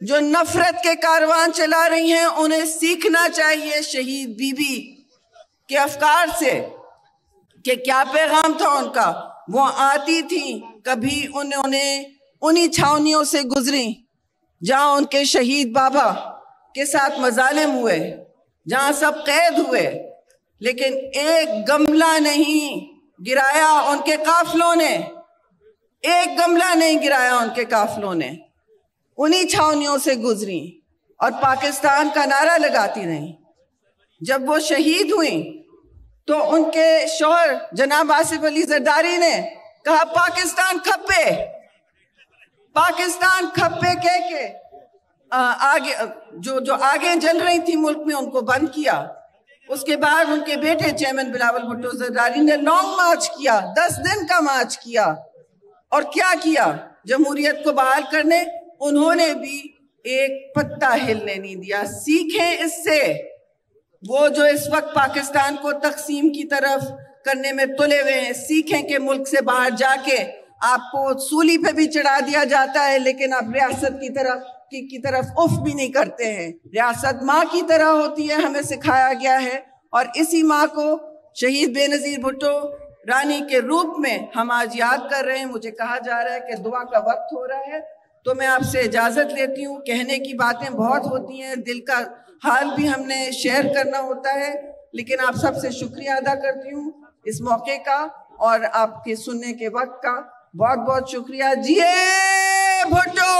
जो नफरत के कारवान चला रही हैं, उन्हें सीखना चाहिए शहीद बीबी के अफकार से कि क्या पैगाम था उनका। वो आती थी, कभी उन्होंने उन्हीं छावनियों से गुजरी जहां उनके शहीद बाबा के साथ मजालिम हुए, जहां सब कैद हुए, लेकिन एक गमला नहीं गिराया उनके काफिलों ने, एक गमला नहीं गिराया उनके काफिलों ने। उन्हीं छावनियों से गुजरी और पाकिस्तान का नारा लगाती रही। जब वो शहीद हुई तो उनके शौहर जनाब आसिफ अली जरदारी ने कहा पाकिस्तान खप्पे, पाकिस्तान खप्पे कह के आगे जो आगे जल रही थी मुल्क में उनको बंद किया। उसके बाद उनके बेटे चेयरमैन बिलावल भुट्टो जरदारी ने लॉन्ग मार्च किया, 10 दिन का मार्च किया। और क्या किया? जमहूरियत को बहाल करने उन्होंने भी एक पत्ता हिलने नहीं दिया। सीखें इससे। वो जो इस वक्त पाकिस्तान को तकसीम की तरफ करने में तुले हुए हैं, सीखें कि मुल्क से बाहर जाके आपको सूली पे भी चढ़ा दिया जाता है, लेकिन आप रियासत की तरफ उफ भी नहीं करते हैं। रियासत माँ की तरह होती है, हमें सिखाया गया है। और इसी माँ को शहीद बेनज़ीर भुट्टो रानी के रूप में हम आज याद कर रहे हैं। मुझे कहा जा रहा है कि दुआ का वक्त हो रहा है, तो मैं आपसे इजाज़त लेती हूँ। कहने की बातें बहुत होती हैं, दिल का हाल भी हमने शेयर करना होता है, लेकिन आप सबसे शुक्रिया अदा करती हूँ इस मौके का और आपके सुनने के वक्त का। बहुत बहुत शुक्रिया। जिए भुट्टो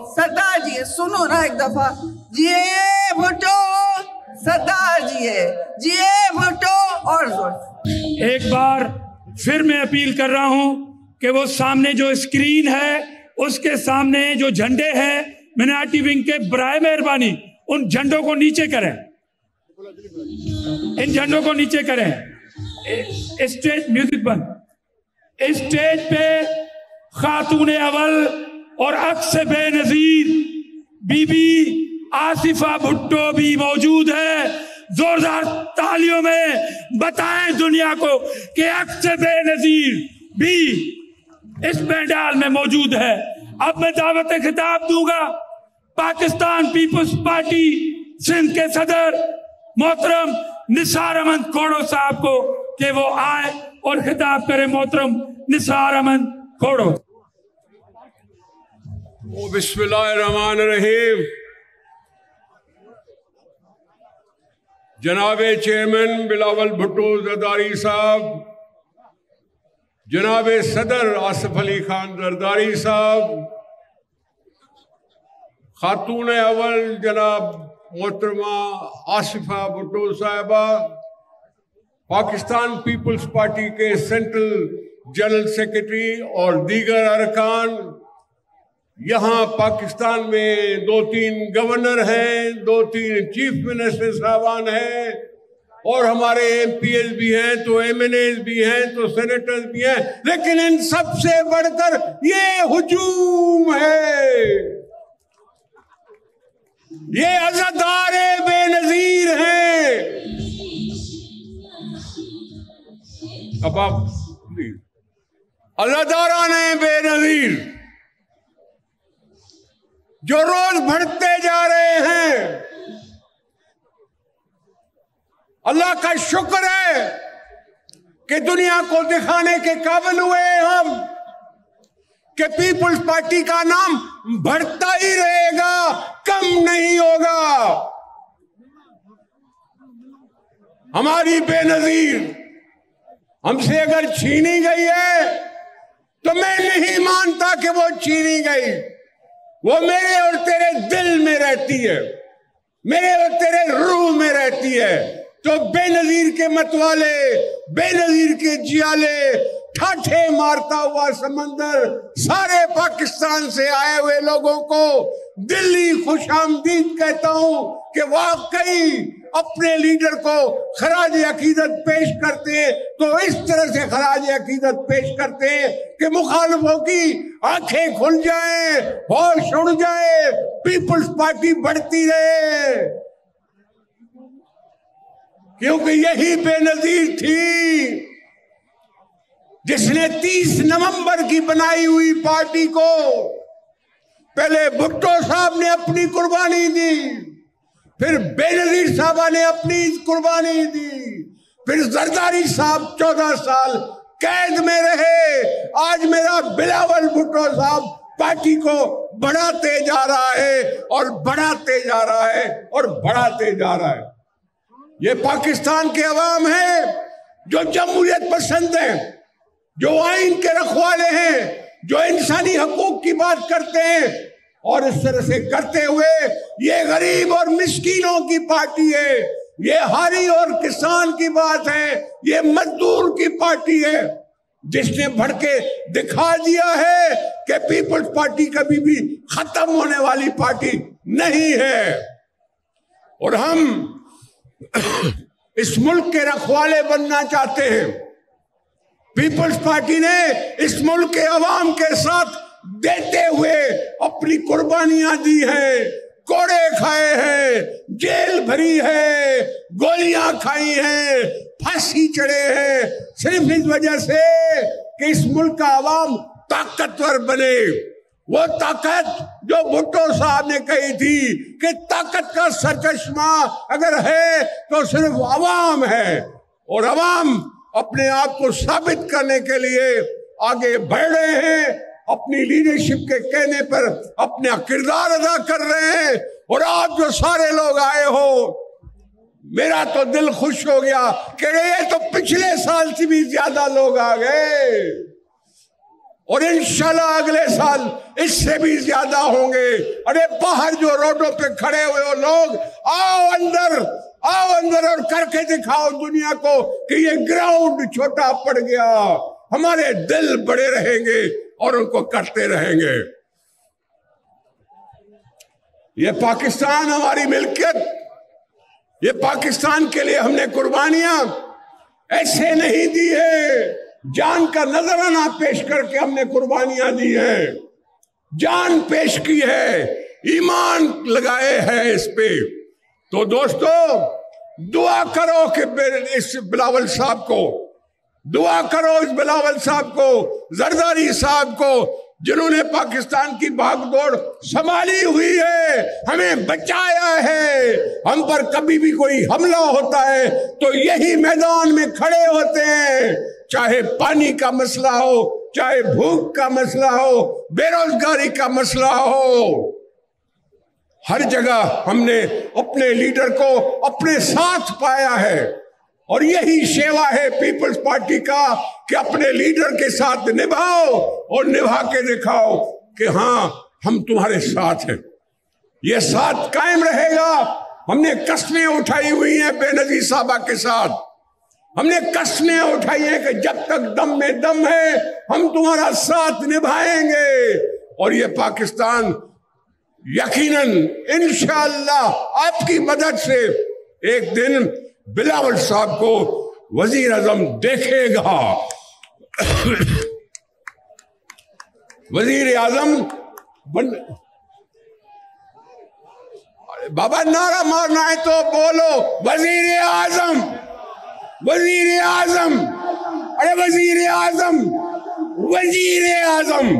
सरदार जी, सुनो ना एक दफा, जिए भुट्टो सरदार जिए भुट्टो। और जोर एक बार फिर मैं अपील कर रहा हूं कि वो सामने जो स्क्रीन है उसके सामने जो झंडे हैं मिनाटी विंग के, बराए मेहरबानी उन झंडों को नीचे करें, इन झंडों को नीचे करें। स्टेज म्यूजिक बंद। स्टेज पे खातून अवल और अक्स बेनजीर बीबी आसिफा भुट्टो भी मौजूद है। जोरदार तालियों में बताएं दुनिया को कि अक्स बेनजीर भी इस पंडाल में मौजूद है। अब मैं दावत खिताब दूंगा पाकिस्तान पीपुल्स पार्टी सिंध के सदर मोहतरम निसार अहमद खोड़ो साहब को कि वो आए और खिताब करें। मोहतरम निसार अहमद खोड़ो। बिस्मिल्लाहिर्रहमानिर्रहीम। जनाबे चेयरमैन बिलावल भुट्टो जरदारी साहब, जनाबे सदर आसिफ अली खान जरदारी साहब, खातून अवल जनाब मोहतरमा आसिफा भुट्टो साहिबा, पाकिस्तान पीपल्स पार्टी के सेंट्रल जनरल सेक्रेटरी और दीगर अरकान, यहाँ पाकिस्तान में 2-3 गवर्नर हैं, 2-3 चीफ मिनिस्टर साहबान हैं और हमारे एमपीएस भी हैं, तो एमएनएस भी हैं, तो सेनेटर्स भी हैं, लेकिन इन सबसे बढ़कर ये हुजूम है, ये अज़ादारे बेनजीर हैं। अब आप अज़ादाराने बेनजीर जो रोज बढ़ते जा रहे हैं, अल्लाह का शुक्र है कि दुनिया को दिखाने के काबिल हुए हम कि पीपुल्स पार्टी का नाम बढ़ता ही रहेगा, कम नहीं होगा। हमारी बेनजीर हमसे अगर छीनी गई है तो मैं नहीं मानता कि वो छीनी गई, वो मेरे और तेरे दिल में रहती है, मेरे और तेरे रूह में रहती है। तो बेनजीर के मतवाले, बेनजीर के जियाले, ठाठे मारता हुआ समंदर, सारे पाकिस्तान से आए हुए लोगों को दिल्ली खुशामदीद कहता हूं कि वाकई अपने लीडर को खराज अकीदत पेश करते हैं तो इस तरह से खराज अकीदत पेश करते हैं कि मुखालिफों की आंखें खुल जाएं, होश उड़ जाए, पीपुल्स पार्टी बढ़ती रहे। क्योंकि यही बेनजीर थी जिसने 30 नवंबर की बनाई हुई पार्टी को पहले भुट्टो साहब ने अपनी कुर्बानी दी, फिर बेनजीर साहबा ने अपनी कुर्बानी दी, फिर जरदारी साहब 14 साल कैद में रहे। आज मेरा बिलावल भुट्टो साहब पार्टी को बढ़ाते जा रहा है और बढ़ाते जा रहा है और बढ़ाते जा रहा है। ये पाकिस्तान के अवाम है जो जमहूरियत पसंद है, जो आइन के रखवाले हैं, जो इंसानी हकूक की बात करते हैं, और इस तरह से करते हुए ये गरीब और मिस्कीनों की पार्टी है, ये हारी और किसान की बात है, ये मजदूर की पार्टी है, जिसने भड़ के दिखा दिया है कि पीपल्स पार्टी कभी भी खत्म होने वाली पार्टी नहीं है। और हम इस मुल्क के रखवाले बनना चाहते हैं। पीपल्स पार्टी ने इस मुल्क के अवाम के साथ देते हुए अपनी कुर्बानियां दी हैं, कोड़े खाए हैं, जेल भरी है, गोलियां खाई हैं, फांसी चढ़े हैं, सिर्फ इस वजह से कि इस मुल्क का अवाम ताकतवर बने। वो ताकत जो भुट्टो साहब ने कही थी कि ताकत का सरचश्मा अगर है तो सिर्फ अवाम है, और अवाम अपने आप को साबित करने के लिए आगे बढ़ रहे हैं, अपनी लीडरशिप के कहने पर अपना किरदार अदा कर रहे हैं। और आप जो सारे लोग आए हो, मेरा तो दिल खुश हो गया कि ये तो पिछले साल से भी ज्यादा लोग आ गए, और इंशाल्लाह अगले साल इससे भी ज्यादा होंगे। अरे बाहर जो रोडों पे खड़े हुए हो लोग, आओ अंदर, आओ अंदर और करके दिखाओ दुनिया को कि ये ग्राउंड छोटा पड़ गया। हमारे दिल बड़े रहेंगे और उनको करते रहेंगे। ये पाकिस्तान हमारी मिल्कियत, ये पाकिस्तान के लिए हमने कुर्बानियां ऐसे नहीं दी है, जान का नजराना पेश करके हमने कुर्बानियां दी है, जान पेश की है, ईमान लगाए हैं इस पे। तो दोस्तों दुआ करो कि इस बिलावल साहब को, दुआ करो इस बिलावल साहब को, जरदारी साहब को, जिन्होंने पाकिस्तान की भागदौड़ संभाली हुई है, हमें बचाया है। हम पर कभी भी कोई हमला होता है तो यही मैदान में खड़े होते हैं, चाहे पानी का मसला हो, चाहे भूख का मसला हो, बेरोजगारी का मसला हो, हर जगह हमने अपने लीडर को अपने साथ पाया है। और यही सेवा है पीपल्स पार्टी का कि अपने लीडर के साथ निभाओ और निभा के दिखाओ कि हाँ हम तुम्हारे साथ हैं। ये साथ कायम रहेगा। हमने कस्में उठाई हुई हैं बेनजीर साहबा के साथ, हमने कस्में उठाई हैं कि जब तक दम में दम है हम तुम्हारा साथ निभाएंगे। और ये पाकिस्तान यकीनन इंशाअल्लाह आपकी मदद से एक दिन बिलावल साहब को वजीर आजम देखेगा। वजीर आजम बन, बाबा नारा मारना है तो बोलो वजीर आजम, वजीर आजम, अरे वजीर आजम, वजीर आजम।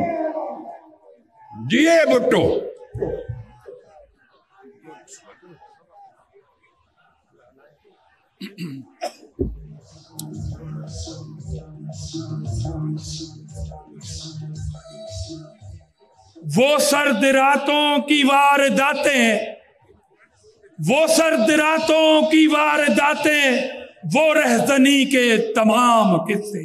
जिए भुट्टो। वो सर्द रातों की वारदातें, वो सर्द रातों की वारदातें, वो रहजनी के तमाम किस्से,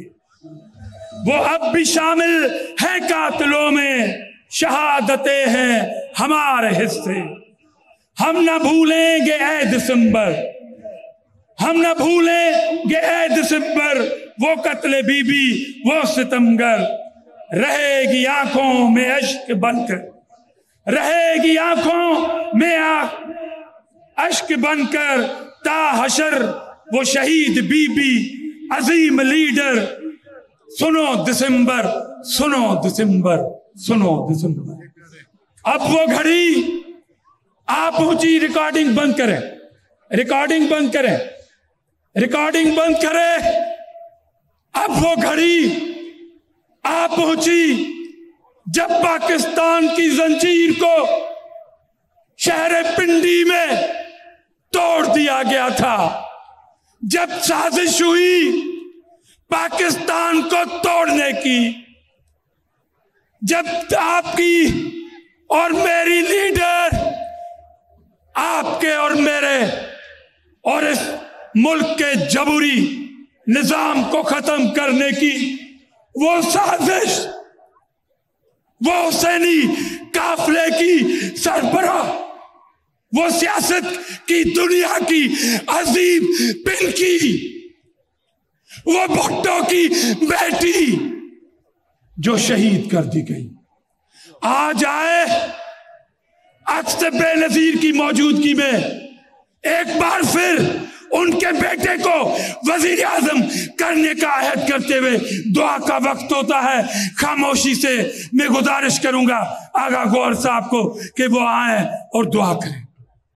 वो अब भी शामिल है कातिलों में, शहादतें हैं हमारे हिस्से। हम न भूलेंगे ऐ दिसंबर, हम न भूलेंगे ऐ दिसंबर, वो कत्ले बीबी, वो सितमगर। रहेगी आंखों में अश्क बनकर, रहेगी आंखों में अश्क बनकर, ता हशर वो शहीद बीबी, अजीम लीडर। सुनो दिसंबर, सुनो दिसंबर, सुनो दिसंबर। अब वो घड़ी, आप ऊंची रिकॉर्डिंग बंद करें, रिकॉर्डिंग बंद करें, रिकॉर्डिंग बंद करें। अब वो घड़ी आप पहुंची जब पाकिस्तान की जंजीर को शहर पिंडी में तोड़ दिया गया था, जब साजिश हुई पाकिस्तान को तोड़ने की, जब आपकी और मेरी लीडर, आपके और मेरे और इस मुल्क के जबूरी निजाम को खत्म करने की वो साजिश, वो हुसैनी काफले की सरबराह, वो सियासत की दुनिया की अजीम पिंकी, वो भुट्टो की बेटी जो शहीद कर दी गई, आज आए अक्स बेनजीर की मौजूदगी में एक बार फिर उनके बेटे को वजीर आजम करने का अहद करते हुए दुआ का वक्त होता है। खामोशी से मैं गुजारिश करूंगा आगा गौर साहब को कि वो आए और दुआ करें।